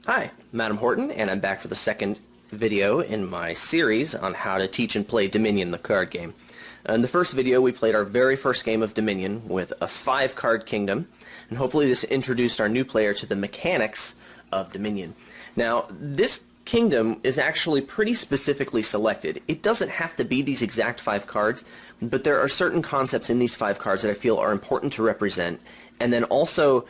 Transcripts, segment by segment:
Hi, Madam Horton, and I'm back for the second video in my series on how to teach and play Dominion, the card game. In the first video, we played our very first game of Dominion with a 5-card kingdom, and hopefully this introduced our new player to the mechanics of Dominion. Now, this kingdom is actually pretty specifically selected. It doesn't have to be these exact 5 cards, but there are certain concepts in these 5 cards that I feel are important to represent, and then also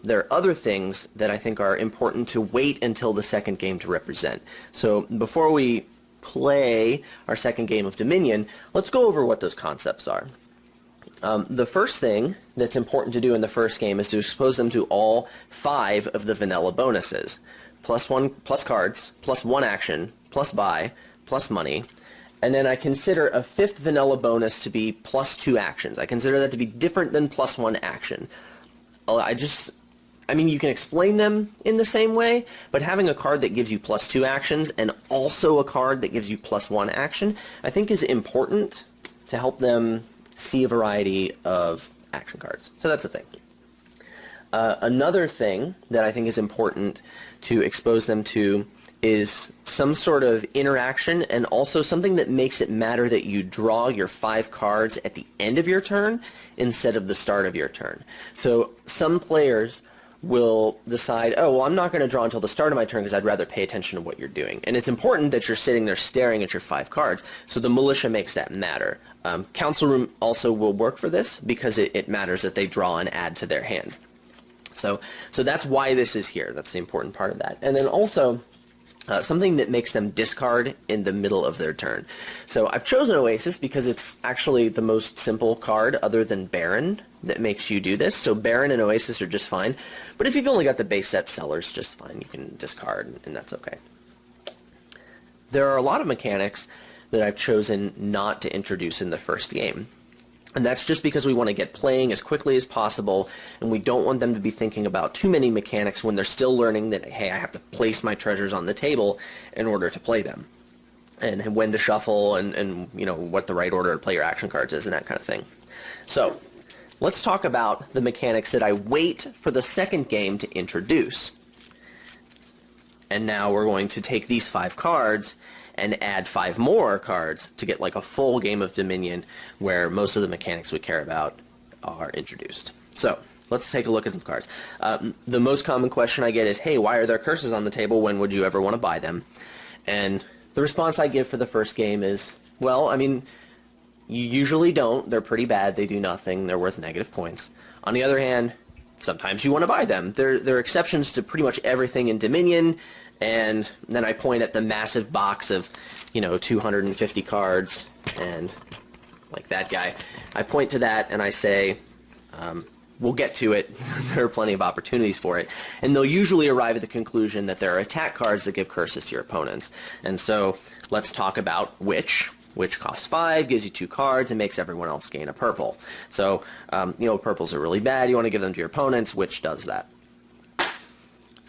there are other things that I think are important to wait until the second game to represent. So before we play our second game of Dominion, let's go over what those concepts are. The first thing that's important to do in the first game is to expose them to all 5 of the vanilla bonuses. +1 cards, +1 action, +buy, +money. And then I consider a 5th vanilla bonus to be +2 actions. I consider that to be different than +1 action. I mean, you can explain them in the same way, but having a card that gives you +2 actions and also a card that gives you +1 action, I think is important to help them see a variety of action cards. So that's a thing. Another thing that I think is important to expose them to is some sort of interaction and also something that makes it matter that you draw your 5 cards at the end of your turn instead of the start of your turn. So some players will decide, oh, well, I'm not going to draw until the start of my turn because I'd rather pay attention to what you're doing. And it's important that you're sitting there staring at your 5 cards, so the militia makes that matter. Council Room also will work for this because it matters that they draw and add to their hand. So that's why this is here. That's the important part of that. And then also, something that makes them discard in the middle of their turn. So I've chosen Oasis because it's actually the most simple card other than Baron that makes you do this. So Baron and Oasis are just fine. But if you've only got the base set Sellers, just fine. You can discard, and that's okay. There are a lot of mechanics that I've chosen not to introduce in the first game. And that's just because we want to get playing as quickly as possible, and we don't want them to be thinking about too many mechanics when they're still learning that, hey, I have to place my treasures on the table in order to play them, and when to shuffle, and you know, what the right order to play your action cards is, and that kind of thing. So let's talk about the mechanics that I wait for the second game to introduce. And now we're going to take these 5 cards and add 5 more cards to get like a full game of Dominion where most of the mechanics we care about are introduced. So let's take a look at some cards. The most common question I get is, hey, why are there curses on the table? When would you ever want to buy them? And the response I give for the first game is, well, I mean, you usually don't. They're pretty bad. They do nothing. They're worth negative points. On the other hand, sometimes you want to buy them. There are exceptions to pretty much everything in Dominion. And then I point at the massive box of, 250 cards, and like that guy. I point to that and I say, we'll get to it. There are plenty of opportunities for it. And they'll usually arrive at the conclusion that there are attack cards that give curses to your opponents. And so let's talk about Witch. Witch costs 5, gives you 2 cards, and makes everyone else gain a purple. So, purples are really bad. You want to give them to your opponents. Witch does that.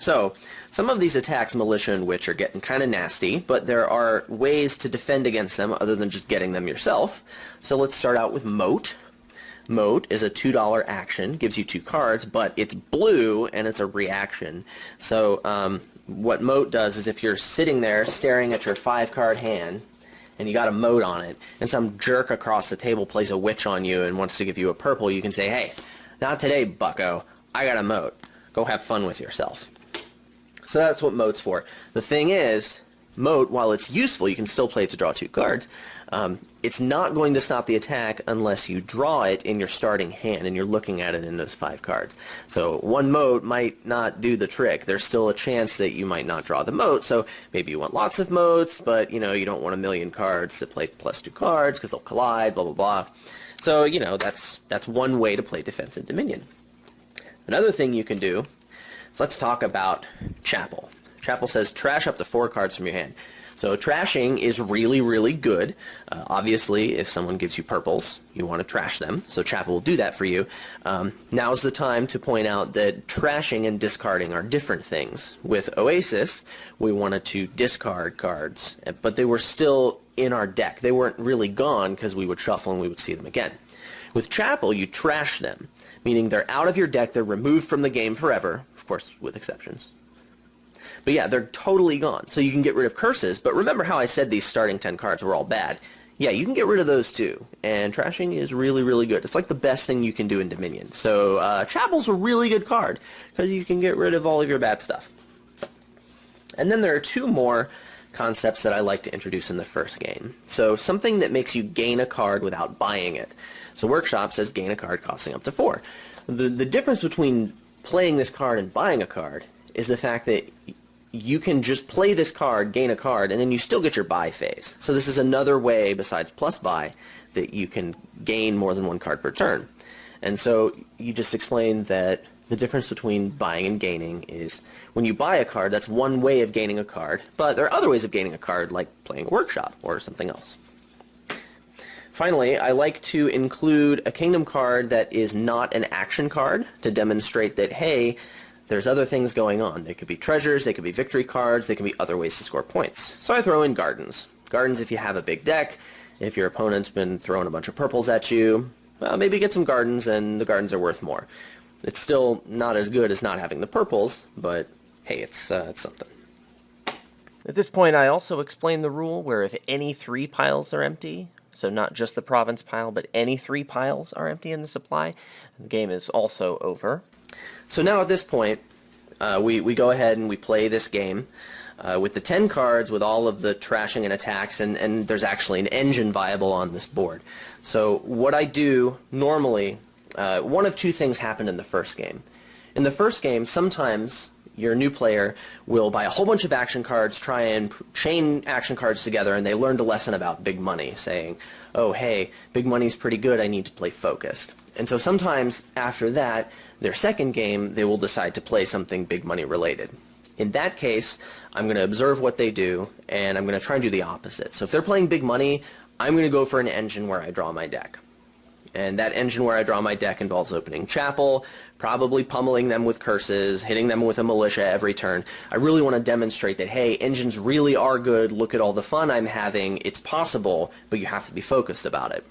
So, some of these attacks, Militia and Witch, are getting kind of nasty, but there are ways to defend against them other than just getting them yourself. So let's start out with Moat. Moat is a $2 action, gives you 2 cards, but it's blue and it's a reaction. So what Moat does is if you're sitting there staring at your 5-card hand, and you got a Moat on it, and some jerk across the table plays a Witch on you and wants to give you a purple, you can say, hey, not today, bucko. I got a Moat. Go have fun with yourself. So that's what Moat's for. The thing is, Moat, while it's useful, you can still play it to draw 2 cards, it's not going to stop the attack unless you draw it in your starting hand and you're looking at it in those 5 cards. So 1 Moat might not do the trick. There's still a chance that you might not draw the Moat, so maybe you want lots of Moats, but you don't want a million cards that play +2 cards because they'll collide, blah, blah, blah. So, that's one way to play Defense and Dominion. Another thing you can do, so let's talk about Chapel. Chapel says trash up to 4 cards from your hand. So trashing is really, really good. Obviously, if someone gives you purples, you want to trash them. So Chapel will do that for you. Now's the time to point out that trashing and discarding are different things. With Oasis, we wanted to discard cards, but they were still in our deck. They weren't really gone because we would shuffle and we would see them again. With Chapel, you trash them, meaning they're out of your deck, they're removed from the game forever, of course with exceptions. But yeah, they're totally gone. So you can get rid of curses, but remember how I said these starting 10 cards were all bad? Yeah, you can get rid of those too, and trashing is really, really good. It's like the best thing you can do in Dominion. So Chapel's a really good card, because you can get rid of all of your bad stuff. And then there are two more concepts that I like to introduce in the first game. So something that makes you gain a card without buying it. So Workshop says gain a card costing up to 4. The difference between playing this card and buying a card is the fact that you can just play this card, gain a card, and then you still get your buy phase. So this is another way, besides plus buy, that you can gain more than one card per turn. And so you just explained that the difference between buying and gaining is when you buy a card, that's one way of gaining a card, but there are other ways of gaining a card, like playing a Workshop or something else. Finally, I like to include a Kingdom card that is not an action card to demonstrate that, hey, there's other things going on. They could be treasures, they could be victory cards, they can be other ways to score points. So I throw in Gardens. Gardens if you have a big deck, if your opponent's been throwing a bunch of purples at you, well, maybe get some Gardens and the Gardens are worth more. It's still not as good as not having the purples, but hey, it's something. At this point, I also explain the rule where if any 3 piles are empty, so not just the province pile, but any 3 piles are empty in the supply, the game is also over. So now at this point, we go ahead and we play this game with the 10 cards with all of the trashing and attacks, and there's actually an engine viable on this board. So what I do normally, one of two things happened in the first game. In the first game, sometimes your new player will buy a whole bunch of action cards, try and chain action cards together, and they learned a lesson about big money, saying, oh, hey, big money's pretty good, I need to play focused. And so sometimes after that, their second game, they will decide to play something big money related. In that case, I'm going to observe what they do, and I'm going to try and do the opposite. So if they're playing big money, I'm going to go for an engine where I draw my deck. And that engine where I draw my deck involves opening Chapel, probably pummeling them with curses, hitting them with a militia every turn. I really want to demonstrate that, hey, engines really are good, look at all the fun I'm having, it's possible, but you have to be focused about it.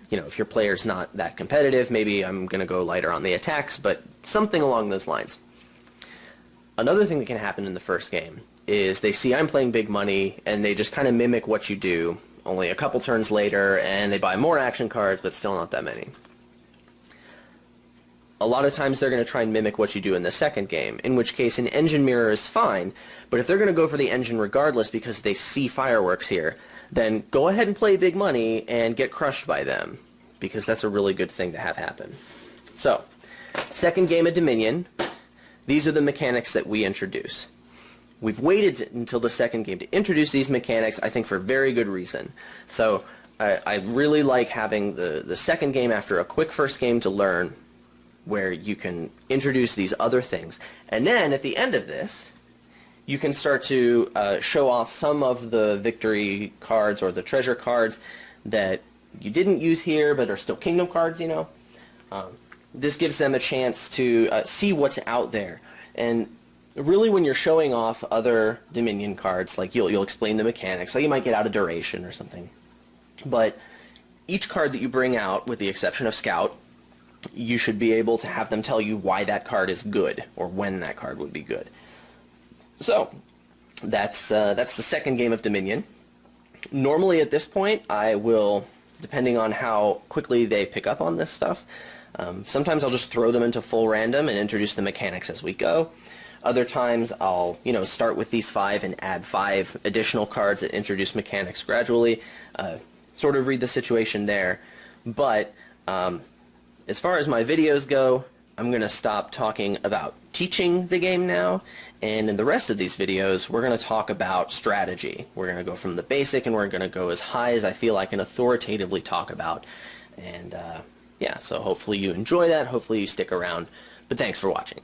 You know, if your player's not that competitive, maybe I'm going to go lighter on the attacks, but something along those lines. Another thing that can happen in the first game is they see I'm playing big money, and they just kind of mimic what you do, only a couple turns later, and they buy more action cards, but still not that many. A lot of times they're going to try and mimic what you do in the second game, in which case an engine mirror is fine, but if they're going to go for the engine regardless because they see fireworks here, then go ahead and play big money and get crushed by them, because that's a really good thing to have happen. So, second game of Dominion, these are the mechanics that we introduce. We've waited until the second game to introduce these mechanics, I think for very good reason. So, I really like having the second game after a quick first game to learn, where you can introduce these other things. And then, at the end of this, you can start to show off some of the victory cards or the treasure cards that you didn't use here but are still Kingdom cards, you know. This gives them a chance to see what's out there. And really when you're showing off other Dominion cards, like you'll explain the mechanics, like you might get out of duration or something. But each card that you bring out, with the exception of Scout, you should be able to have them tell you why that card is good, or when that card would be good. So, that's the second game of Dominion. Normally at this point, I will, depending on how quickly they pick up on this stuff, sometimes I'll just throw them into full random and introduce the mechanics as we go. Other times I'll, start with these 5 and add 5 additional cards that introduce mechanics gradually, sort of read the situation there. But as far as my videos go, I'm going to stop talking about teaching the game now, and in the rest of these videos we're going to talk about strategy. We're going to go from the basic and we're going to go as high as I feel I can authoritatively talk about. And yeah, so hopefully you enjoy that, hopefully you stick around, but thanks for watching.